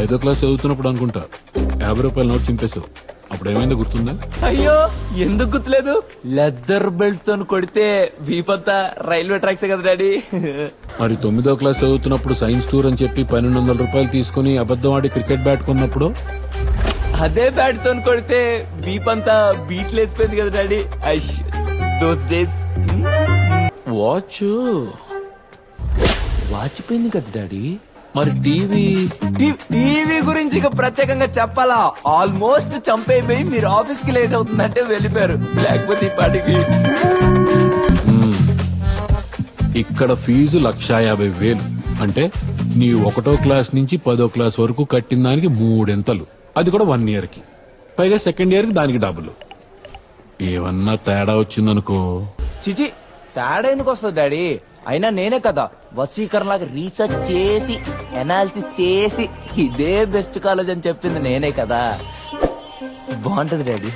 5వ క్లాస్ చదువుతున్నప్పుడు అనుకుంటా 50 రూపాయల నోట్ చింపేశావు. అప్పుడు ఏమైందో గుర్తుందా? అయ్యో ఎందుకు గుర్తులేదు, లెదర్ బెల్ట్ తో కొడితే వీపంతా రైల్వే ట్రాక్స్ కదా డాడీ. మరి 9వ క్లాస్ చదువుతున్నప్పుడు సైన్స్ టూర్ అని చెప్పి 1200 రూపాయలు తీసుకుని అబద్ధం ఆడి క్రికెట్ బ్యాట్ కొన్నప్పుడు అదే బ్యాట్ తో కొడితే వీపంతా బీట్లు వేసిపోయింది కదా డాడీ. ఐష్ దోస్ డేస్. వాచ్ వాచిపోయింది కదా డాడీ. మరి టీవీ టీవీ గురించి ఇక ప్రత్యేకంగా చెప్పాలా, ఆల్మోస్ట్ చంపైపోయి మీరు ఆఫీస్ కి లేట్ అవుతుందంటే వెళ్ళిపోయారు, లేకపోతే ఈ పాటికి. ఇక్కడ ఫీజు 1,50,000. అంటే నీ 1వ క్లాస్ నుంచి 10వ క్లాస్ వరకు కట్టిన దానికి 3 ఎంతలు, అది కూడా 1 year కి. పైగా సెకండ్ ఇయర్ కి దానికి డబ్బులు. ఏమన్నా తేడా వచ్చిందనుకో. చిచి తేడా ఎందుకు వస్తుంది డాడీ, అయినా నేనే కదా వసీకరణలాగా రీసెర్చ్ చేసి అనాలిసిస్ చేసి ఇదే బెస్ట్ కాలేజ్ అని చెప్పింది నేనే కదా. బాగుంటది డాడీ.